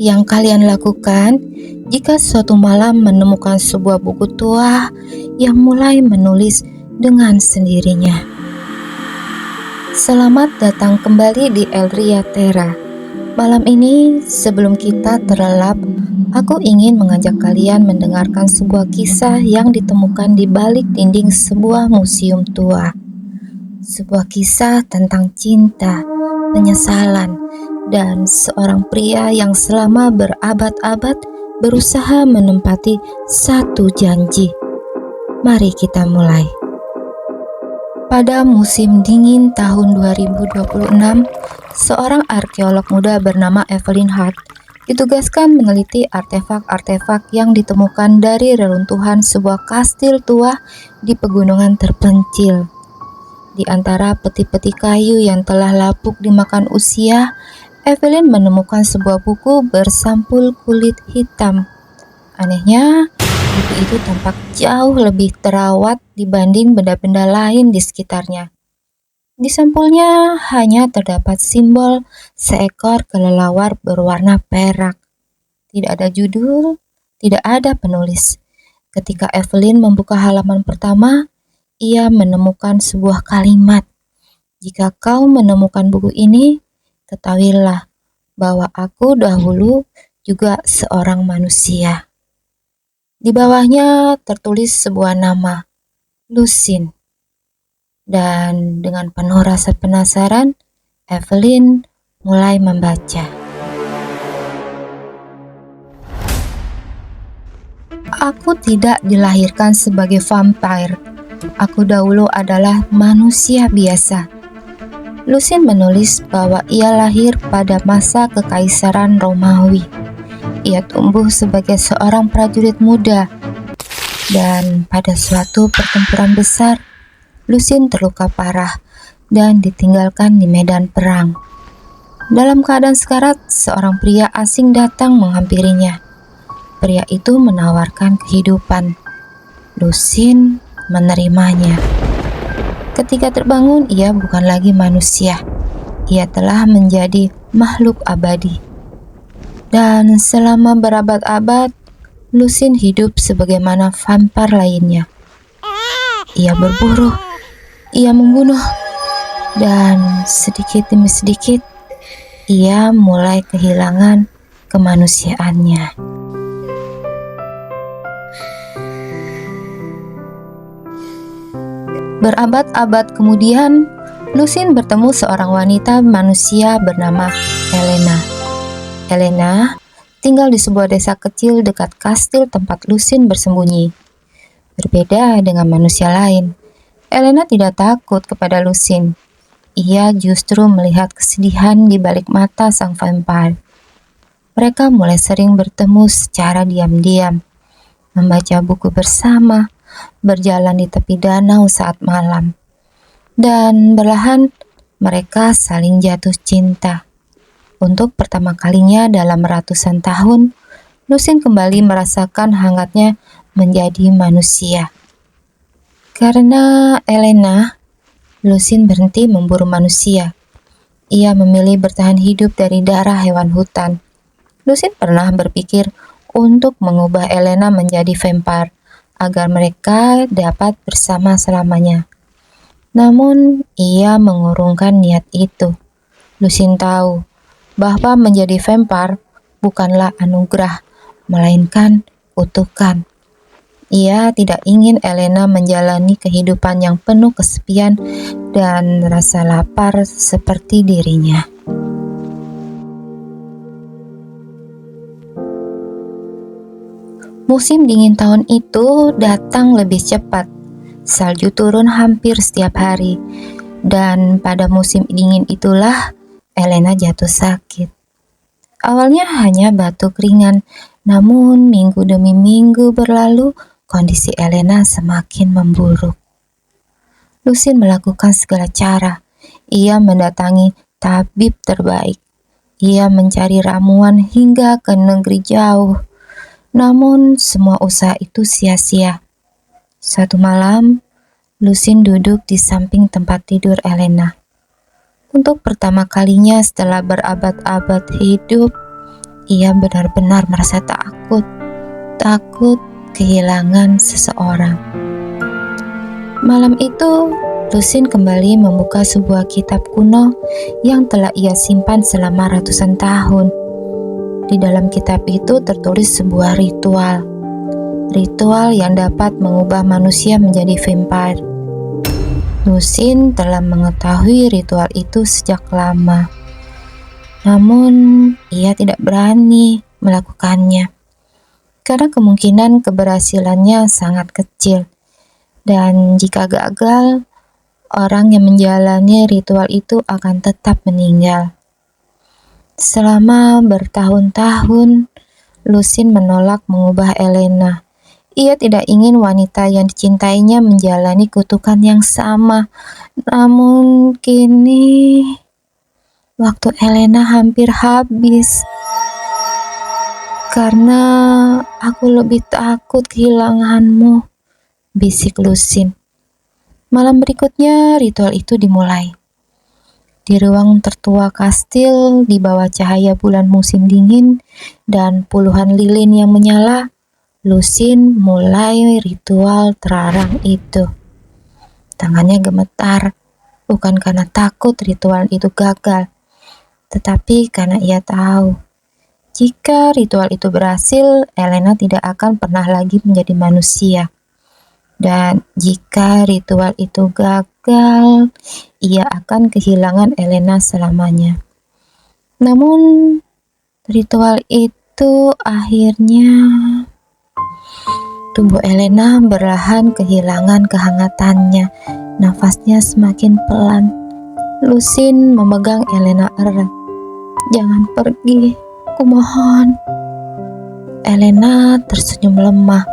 yang kalian lakukan jika suatu malam menemukan sebuah buku tua yang mulai menulis dengan sendirinya? Selamat datang kembali di Elria Terra. Malam ini, sebelum kita terlelap, aku ingin mengajak kalian mendengarkan sebuah kisah yang ditemukan di balik dinding sebuah museum tua. Sebuah kisah tentang cinta, penyesalan, dan seorang pria yang selama berabad-abad berusaha menempati satu janji. Mari kita mulai. Pada musim dingin tahun 2026, seorang arkeolog muda bernama Evelyn Hart ditugaskan meneliti artefak-artefak yang ditemukan dari reruntuhan sebuah kastil tua di pegunungan terpencil. Di antara peti-peti kayu yang telah lapuk dimakan usia, Evelyn menemukan sebuah buku bersampul kulit hitam. Anehnya, buku itu tampak jauh lebih terawat dibanding benda-benda lain di sekitarnya. Di sampulnya hanya terdapat simbol seekor kelelawar berwarna perak. Tidak ada judul, tidak ada penulis. Ketika Evelyn membuka halaman pertama, ia menemukan sebuah kalimat. Jika kau menemukan buku ini, ketahuilah bahwa aku dahulu juga seorang manusia. Di bawahnya tertulis sebuah nama, Lucine. Dan dengan penuh rasa penasaran, Evelyn mulai membaca. Aku tidak dilahirkan sebagai vampire. Aku dahulu adalah manusia biasa. Lucine menulis bahwa ia lahir pada masa Kekaisaran Romawi. Ia tumbuh sebagai seorang prajurit muda, dan pada suatu pertempuran besar, Lucine terluka parah dan ditinggalkan di medan perang. Dalam keadaan sekarat, seorang pria asing datang menghampirinya. Pria itu menawarkan kehidupan. Lucine menerimanya. Ketika terbangun, ia bukan lagi manusia. Ia telah menjadi makhluk abadi. Dan selama berabad-abad, Lucine hidup sebagaimana vampir lainnya. Ia berburu, ia membunuh, dan sedikit demi sedikit, ia mulai kehilangan kemanusiaannya. Berabad-abad kemudian, Lucine bertemu seorang wanita manusia bernama Elena. Elena tinggal di sebuah desa kecil dekat kastil tempat Lucine bersembunyi. Berbeda dengan manusia lain, Elena tidak takut kepada Lucine. Ia justru melihat kesedihan di balik mata sang vampire. Mereka mulai sering bertemu secara diam-diam, membaca buku bersama, berjalan di tepi danau saat malam, dan perlahan mereka saling jatuh cinta. Untuk pertama kalinya dalam ratusan tahun, Lucine kembali merasakan hangatnya menjadi manusia. Karena Elena, Lucine berhenti memburu manusia. Ia memilih bertahan hidup dari darah hewan hutan. Lucine pernah berpikir untuk mengubah Elena menjadi vampire, agar mereka dapat bersama selamanya. Namun, ia mengurungkan niat itu. Lucine tahu bahwa menjadi vampire bukanlah anugerah, melainkan kutukan. Ia tidak ingin Elena menjalani kehidupan yang penuh kesepian dan rasa lapar seperti dirinya. Musim dingin tahun itu datang lebih cepat. Salju turun hampir setiap hari, dan pada musim dingin itulah Elena jatuh sakit. Awalnya hanya batuk ringan, namun minggu demi minggu berlalu, kondisi Elena semakin memburuk. Lucine melakukan segala cara. Ia mendatangi tabib terbaik. Ia mencari ramuan hingga ke negeri jauh. Namun semua usaha itu sia-sia. Suatu malam, Lucine duduk di samping tempat tidur Elena. Untuk pertama kalinya setelah berabad-abad hidup, ia benar-benar merasa takut kehilangan seseorang. Malam itu, Lusin kembali membuka sebuah kitab kuno yang telah ia simpan selama ratusan tahun. Di dalam kitab itu tertulis sebuah ritual yang dapat mengubah manusia menjadi vampire. Lusin telah mengetahui ritual itu sejak lama, namun ia tidak berani melakukannya karena kemungkinan keberhasilannya sangat kecil, dan jika gagal, orang yang menjalani ritual itu akan tetap meninggal. Selama bertahun-tahun, Lusin menolak mengubah Elena. Ia tidak ingin wanita yang dicintainya menjalani kutukan yang sama. Namun kini, waktu Elena hampir habis. Karena aku lebih takut kehilanganmu, bisik Lusin. Malam berikutnya, ritual itu dimulai. Di ruang tertua kastil, di bawah cahaya bulan musim dingin dan puluhan lilin yang menyala, Lusin mulai ritual terlarang itu. Tangannya gemetar, bukan karena takut ritual itu gagal, tetapi karena ia tahu, jika ritual itu berhasil, Elena tidak akan pernah lagi menjadi manusia. Dan jika ritual itu gagal, ia akan kehilangan Elena selamanya. Namun, ritual itu akhirnya tubuh Elena perlahan kehilangan kehangatannya. Nafasnya semakin pelan. Lusin memegang Elena erat. "Jangan pergi, kumohon." Elena tersenyum lemah.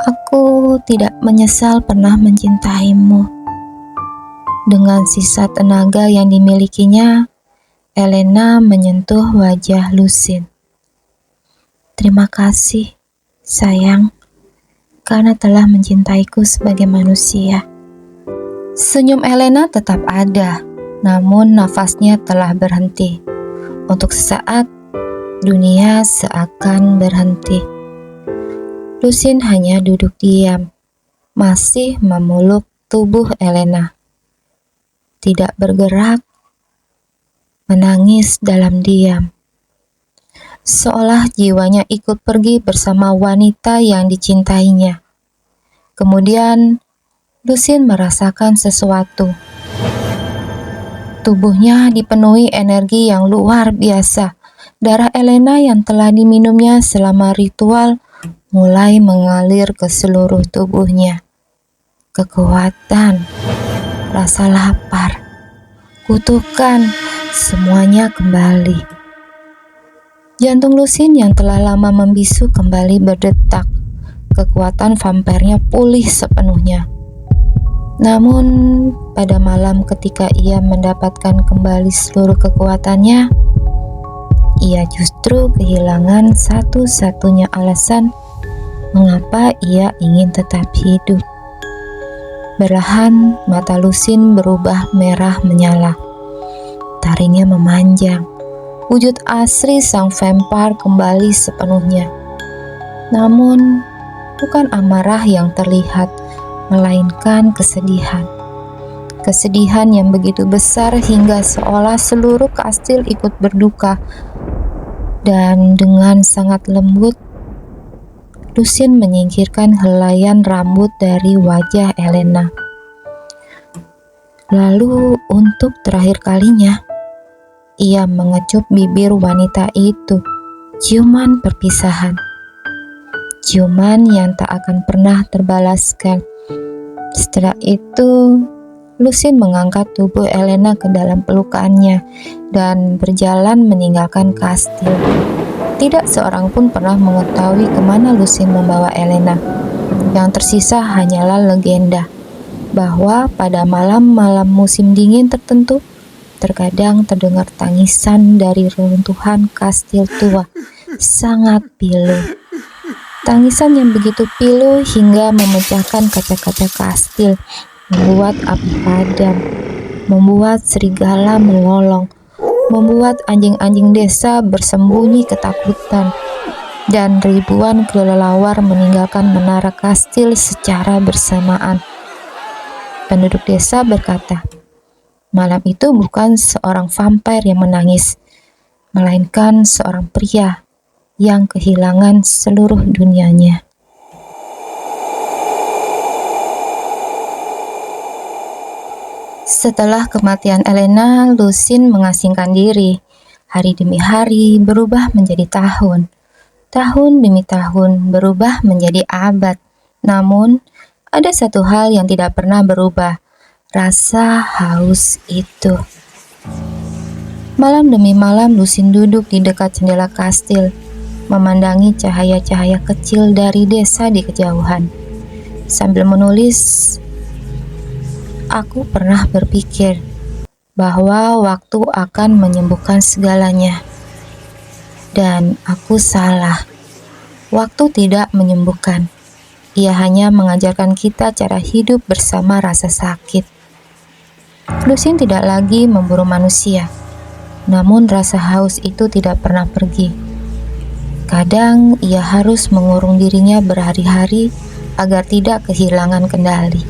"Aku tidak menyesal pernah mencintaimu." Dengan sisa tenaga yang dimilikinya, Elena menyentuh wajah Lusin. "Terima kasih, sayang, karena telah mencintaiku sebagai manusia." Senyum Elena tetap ada, namun nafasnya telah berhenti. Untuk sesaat, dunia seakan berhenti. Lusin hanya duduk diam, masih memeluk tubuh Elena. Tidak bergerak, menangis dalam diam. Seolah jiwanya ikut pergi bersama wanita yang dicintainya. Kemudian, Lusin merasakan sesuatu. Tubuhnya dipenuhi energi yang luar biasa. Darah Elena yang telah diminumnya selama ritual mulai mengalir ke seluruh tubuhnya. Kekuatan, rasa lapar, kutukan, semuanya kembali. Jantung Lusin yang telah lama membisu kembali berdetak. Kekuatan vampirnya pulih sepenuhnya. Namun, pada malam ketika ia mendapatkan kembali seluruh kekuatannya, ia justru kehilangan satu-satunya alasan mengapa ia ingin tetap hidup. Perlahan, mata Lusin berubah merah menyala. Taringnya memanjang. Wujud asli sang vampire kembali sepenuhnya. Namun, bukan amarah yang terlihat, melainkan kesedihan. Kesedihan yang begitu besar hingga seolah seluruh kastil ikut berduka. Dan dengan sangat lembut, Lusin menyingkirkan helaian rambut dari wajah Elena. Lalu untuk terakhir kalinya, ia mengecup bibir wanita itu. Ciuman perpisahan. Ciuman yang tak akan pernah terbalaskan. Setelah itu, Lusin mengangkat tubuh Elena ke dalam pelukannya dan berjalan meninggalkan kastil. Tidak seorang pun pernah mengetahui kemana Lusin membawa Elena. Yang tersisa hanyalah legenda bahwa pada malam-malam musim dingin tertentu, terkadang terdengar tangisan dari reruntuhan kastil tua, sangat pilu. Tangisan yang begitu pilu hingga memecahkan kaca-kaca kastil, membuat api padam, membuat serigala melolong, membuat anjing-anjing desa bersembunyi ketakutan, dan ribuan kelelawar meninggalkan menara kastil secara bersamaan. Penduduk desa berkata, malam itu bukan seorang vampir yang menangis, melainkan seorang pria yang kehilangan seluruh dunianya. Setelah kematian Elena, Lucin mengasingkan diri. Hari demi hari berubah menjadi tahun. Tahun demi tahun berubah menjadi abad. Namun, ada satu hal yang tidak pernah berubah. Rasa haus itu. Malam demi malam Lucin duduk di dekat jendela kastil, memandangi cahaya-cahaya kecil dari desa di kejauhan. Sambil menulis, aku pernah berpikir bahwa waktu akan menyembuhkan segalanya. Dan aku salah. Waktu tidak menyembuhkan. Ia hanya mengajarkan kita cara hidup bersama rasa sakit. Lucin tidak lagi memburu manusia. Namun rasa haus itu tidak pernah pergi. Kadang ia harus mengurung dirinya berhari-hari agar tidak kehilangan kendali.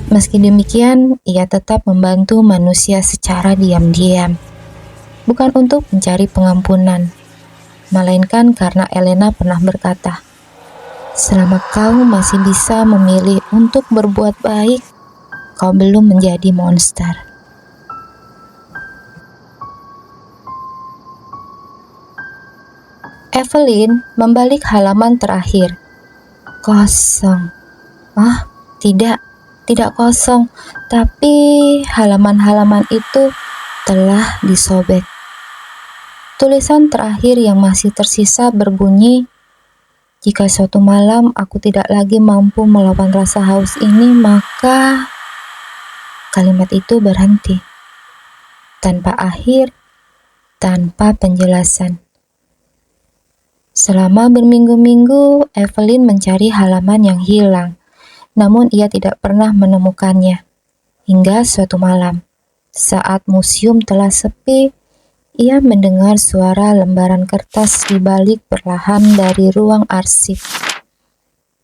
Meski demikian, ia tetap membantu manusia secara diam-diam. Bukan untuk mencari pengampunan, melainkan karena Elena pernah berkata, selama kau masih bisa memilih untuk berbuat baik, kau belum menjadi monster. Evelyn membalik halaman terakhir. Kosong. Tidak kosong, tapi halaman-halaman itu telah disobek. Tulisan terakhir yang masih tersisa berbunyi, jika suatu malam aku tidak lagi mampu melawan rasa haus ini, maka... Kalimat itu berhenti. Tanpa akhir, tanpa penjelasan. Selama berminggu-minggu, Evelyn mencari halaman yang hilang. Namun ia tidak pernah menemukannya. Hingga suatu malam, saat museum telah sepi, ia mendengar suara lembaran kertas dibalik perlahan dari ruang arsip.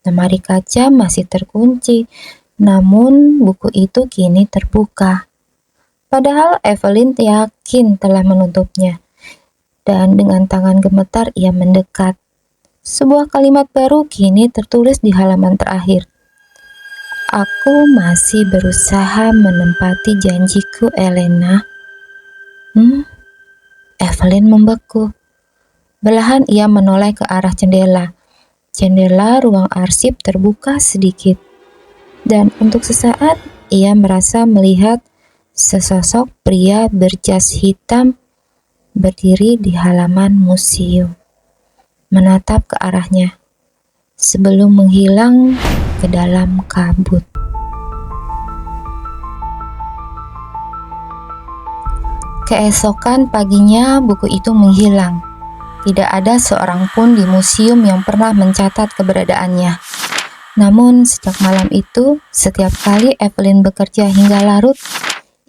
Lemari kaca masih terkunci, namun buku itu kini terbuka. Padahal Evelyn yakin telah menutupnya. Dan dengan tangan gemetar ia mendekat. Sebuah kalimat baru kini tertulis di halaman terakhir. Aku masih berusaha menempati janjiku, Elena. Evelyn membeku. Belahan ia menoleh ke arah jendela. Jendela ruang arsip terbuka sedikit. Dan untuk sesaat ia merasa melihat sesosok pria berjas hitam berdiri di halaman museum. Menatap ke arahnya sebelum menghilang ke dalam kabut. Keesokan paginya buku itu menghilang. Tidak ada seorang pun di museum yang pernah mencatat keberadaannya. Namun sejak malam itu, setiap kali Evelyn bekerja hingga larut,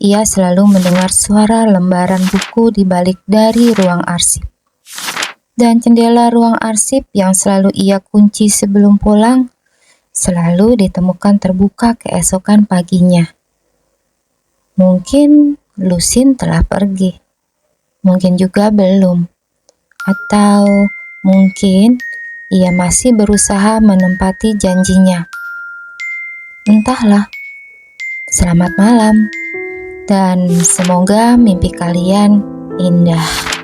ia selalu mendengar suara lembaran buku di balik dari ruang arsip. Dan jendela ruang arsip yang selalu ia kunci sebelum pulang, selalu ditemukan terbuka keesokan paginya. Mungkin Lucin telah pergi, mungkin juga belum, atau mungkin ia masih berusaha menempati janjinya. Entahlah. Selamat malam, dan semoga mimpi kalian indah.